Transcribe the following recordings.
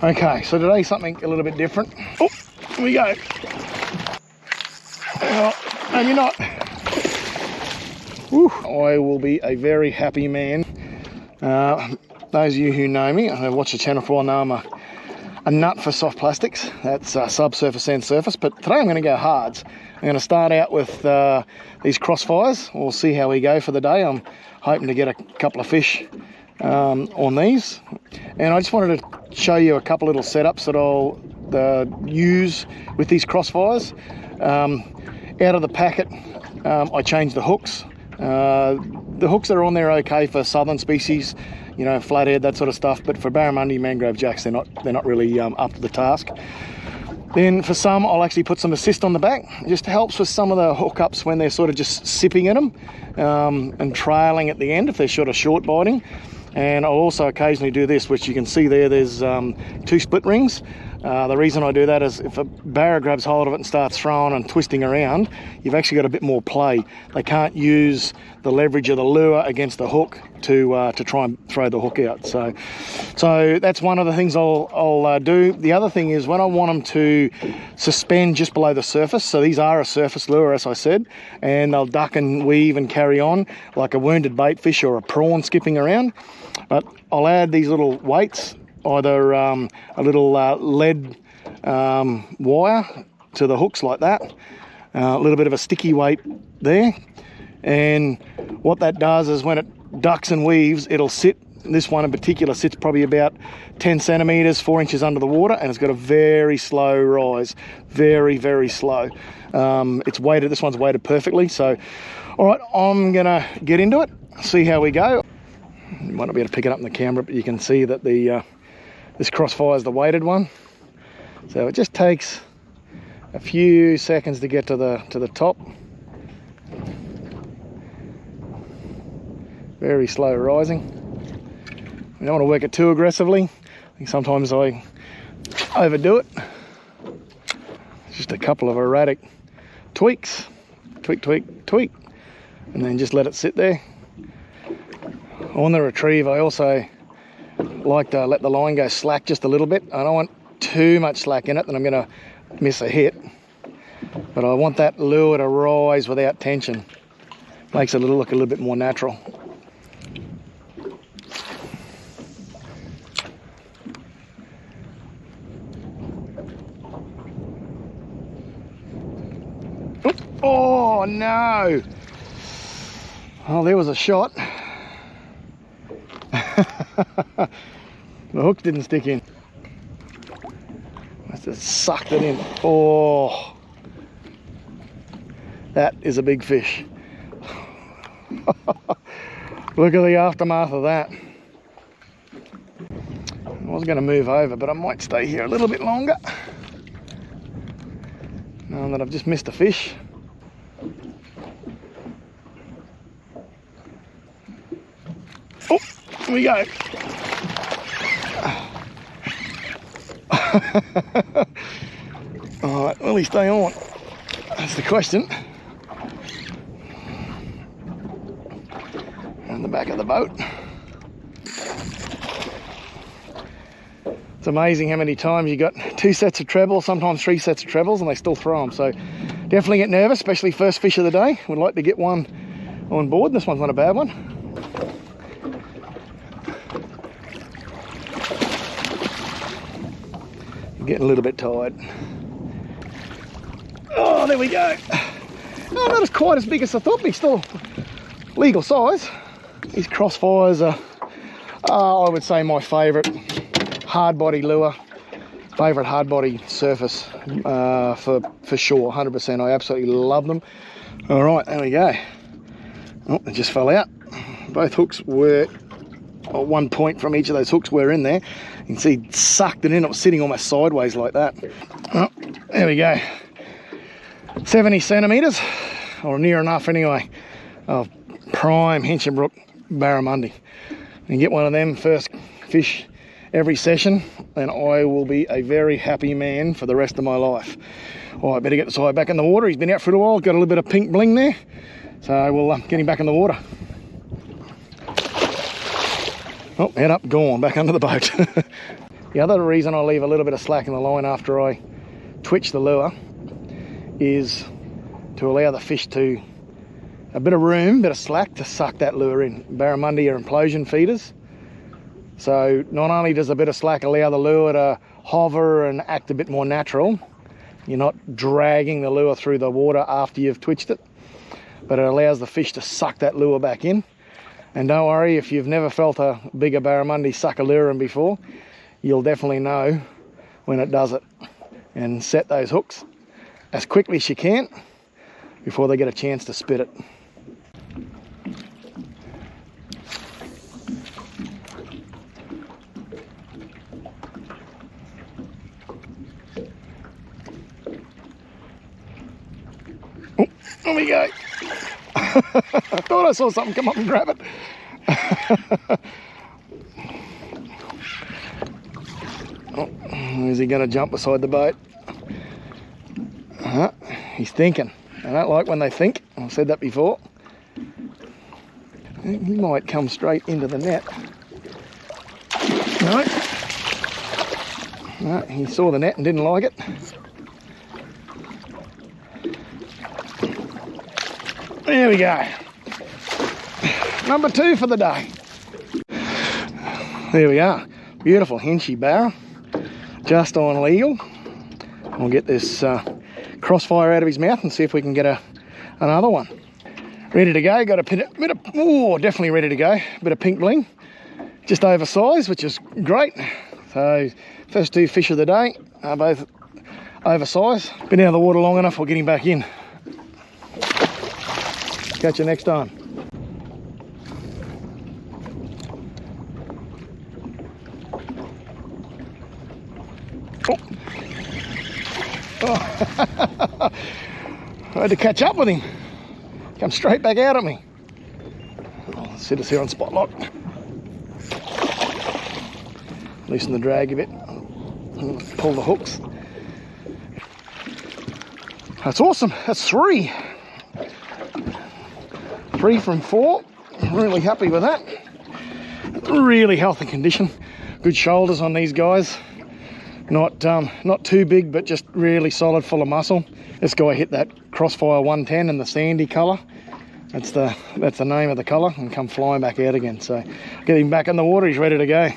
Okay, so today's something a little bit different. Oh, here we go. Oh, and you're not. Whew, I will be a very happy man. Those of you who know me, I watch the channel for a while, know I'm a nut for soft plastics. That's subsurface and surface, but today I'm going to go hards. I'm going to start out with these Crossfires. We'll see how we go for the day. I'm hoping to get a couple of fish on these. And I just wanted to show you a couple little setups that I'll use with these Crossfires. Out of the packet, I changed the hooks. The hooks that are on there are okay for southern species, you know, flathead, that sort of stuff, but for barramundi, mangrove jacks, they're not really up to the task. Then for some, I'll actually put some assist on the back. It just helps with some of the hookups when they're sort of just sipping at them and trailing at the end if they're sort of short biting. And I'll also occasionally do this, which you can see there, there's 2 split rings. The reason I do that is if a barra grabs hold of it and starts throwing and twisting around, you've actually got a bit more play. They can't use the leverage of the lure against the hook to try and throw the hook out. So that's one of the things I'll do. The other thing is when I want them to suspend just below the surface, so these are a surface lure, as I said, and they'll duck and weave and carry on like a wounded bait fish or a prawn skipping around. But I'll add these little weights, either a little lead wire to the hooks like that, a little bit of a sticky weight there, and what that does is when it ducks and weaves, it'll sit, this one in particular sits probably about 10 centimeters, 4 inches under the water, and it's got a very slow rise, very, very slow. It's weighted, this one's weighted perfectly. So all right, I'm gonna get into it, see how we go. You might not be able to pick it up in the camera, but you can see that the this Crossfire is the weighted one. So it just takes a few seconds to get to the top. Very slow rising. We don't want to work it too aggressively. I think sometimes I overdo it. Just a couple of erratic tweaks. Tweak, tweak, tweak. And then just let it sit there. On the retrieve, I also like to let the line go slack just a little bit. I don't want too much slack in it, then I'm going to miss a hit. But I want that lure to rise without tension. Makes it look a little bit more natural. Oh no! Oh, there was a shot. The hook didn't stick in. Must have sucked it in. Oh, that is a big fish. Look at the aftermath of that. I was going to move over, but I might stay here a little bit longer. Now that I've just missed a fish. Oh, here we go. All right, will he stay on? That's the question. On the back of the boat. It's amazing how many times you got 2 sets of trebles, sometimes 3 sets of trebles, and they still throw them. So definitely get nervous, especially first fish of the day. Would like to get one on board. This one's not a bad one. Getting a little bit tired. Oh, there we go. No, not as quite as big as I thought, but still legal size. These Crossfires are, I would say, my favourite hardbody lure, favourite hardbody surface for sure, 100%. I absolutely love them. All right, there we go. Oh, it just fell out. Both hooks were, or 1 point from each of those hooks were in there. You can see it sucked it in. It was sitting almost sideways like that. Oh, there we go. 70 centimetres, or near enough anyway, of prime Hinchinbrook barramundi. And get one of them first fish every session, and I will be a very happy man for the rest of my life. All right, better get this guy back in the water. He's been out for a while, got a little bit of pink bling there. So we'll get him back in the water. Oh, head up, gone, back under the boat. The other reason I leave a little bit of slack in the line after I twitch the lure is to allow the fish to, a bit of room, bit of slack to suck that lure in. Barramundi are implosion feeders. So not only does a bit of slack allow the lure to hover and act a bit more natural, you're not dragging the lure through the water after you've twitched it, but it allows the fish to suck that lure back in. And don't worry, if you've never felt a bigger barramundi suck a lure in before, you'll definitely know when it does it. And set those hooks as quickly as you can before they get a chance to spit it. Oh, there we go. I thought I saw something come up and grab it. Oh, is he going to jump beside the boat? He's thinking. I don't like when they think. I've said that before. He might come straight into the net. No, he saw the net and didn't like it. There we go. Number 2 for the day. There we are. Beautiful hinchy barra. Just on legal. We'll get this Crossfire out of his mouth and see if we can get another one. Ready to go. Got a bit of, oh, definitely ready to go. Bit of pink bling. Just oversized, which is great. So first 2 fish of the day are both oversized. Been out of the water long enough, we'll get him back in. Catch you next time. Oh. I had to catch up with him. Come straight back out at me. I'll sit us here on spot lock. Loosen the drag a bit. Pull the hooks. That's awesome. That's 3. 3 from 4. Really happy with that. Really healthy condition. Good shoulders on these guys. Not too big, but just really solid, full of muscle. This guy hit that Crossfire 110 in the sandy colour. That's the name of the colour, and come flying back out again. So get him back in the water. He's ready to go.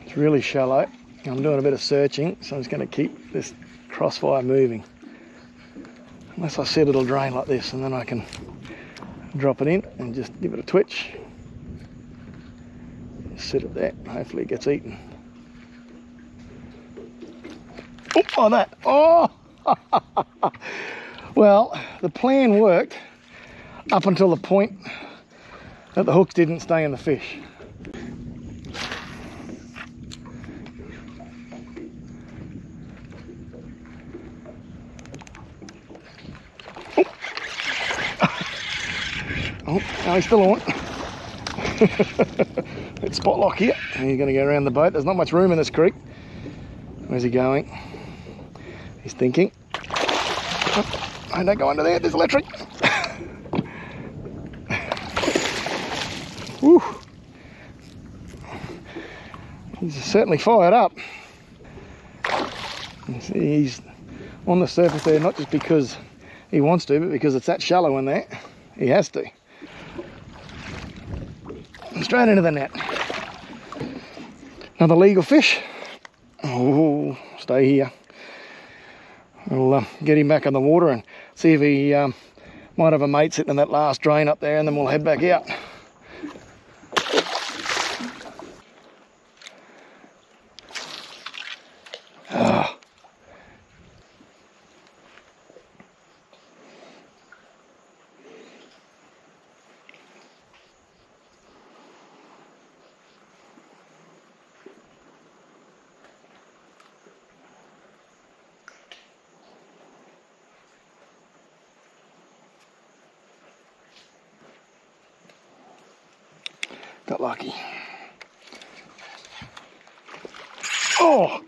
It's really shallow. I'm doing a bit of searching, so I'm just going to keep this Crossfire moving. Unless I see it'll drain like this, and then I can drop it in and just give it a twitch. Sit it there, hopefully it gets eaten. Oh, that, oh! Well, the plan worked up until the point that the hooks didn't stay in the fish. Oh, no, he's still on. Let's spot lock here. He's going to go around the boat. There's not much room in this creek. Where's he going? He's thinking. Oh, don't go under there. There's electric. Woo. He's certainly fired up. He's on the surface there, not just because he wants to, but because it's that shallow in there. He has to. Straight into the net. Another legal fish. Oh, stay here. We'll get him back in the water and see if he might have a mate sitting in that last drain up there, and then we'll head back out. Got lucky. Oh!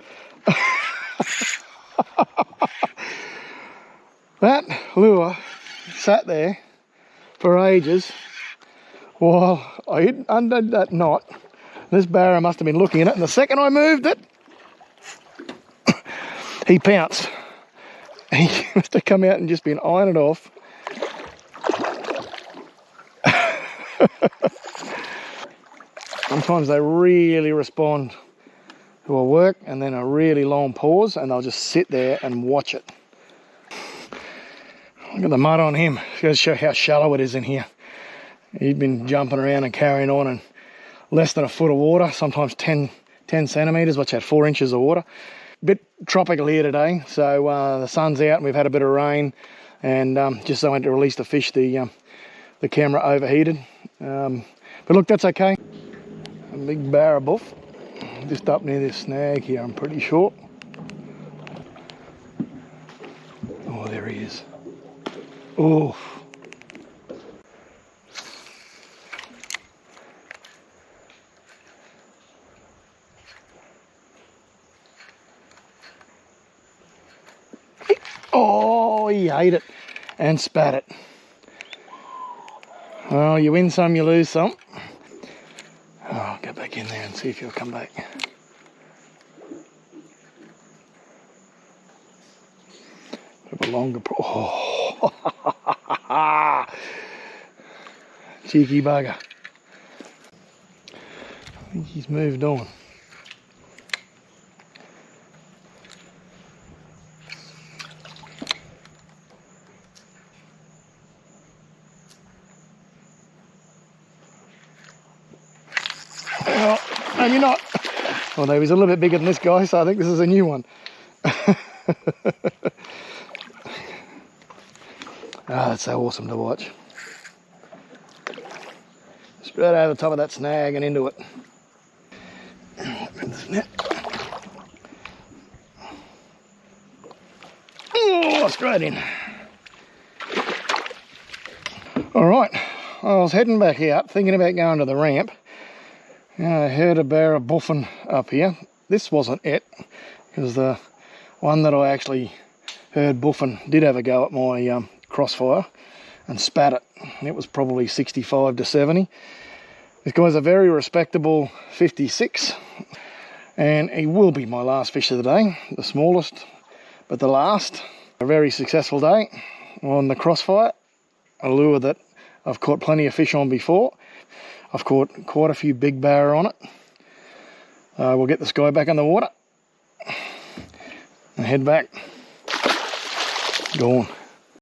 That lure sat there for ages while I undid that knot, This barra must have been looking at it, and the second I moved it, he pounced. He must have come out and just been eyeing it off. Sometimes they really respond to a work and then a really long pause, and they'll just sit there and watch it. Look at the mud on him. It goes to show how shallow it is in here. He'd been jumping around and carrying on in less than a foot of water, sometimes 10 centimetres, which had 4 inches of water. Bit tropical here today, so the sun's out and we've had a bit of rain, and just so I went to release the fish, the camera overheated. But look, that's okay. A big barra buff, just up near this snag here, I'm pretty sure. Oh, there he is. Oh. Oh, he ate it and spat it. Well, you win some, you lose some. Oh, I'll go back in there and see if he'll come back. Bit of a longer oh. Cheeky bugger. I think he's moved on. Oh, maybe not. Although he's a little bit bigger than this guy, so I think this is a new one. That's so awesome to watch. Straight over the top of that snag and into it. Oh, straight in. All right, I was heading back out, thinking about going to the ramp. I heard a barra buffing up here. This wasn't it, because the one that I actually heard buffing did have a go at my Crossfire and spat it. It was probably 65 to 70. This guy's a very respectable 56, and he will be my last fish of the day. The smallest, but the last. A very successful day on the Crossfire, a lure that I've caught plenty of fish on before. I've caught quite a few big barra on it. We'll get this guy back in the water and head back. Go on.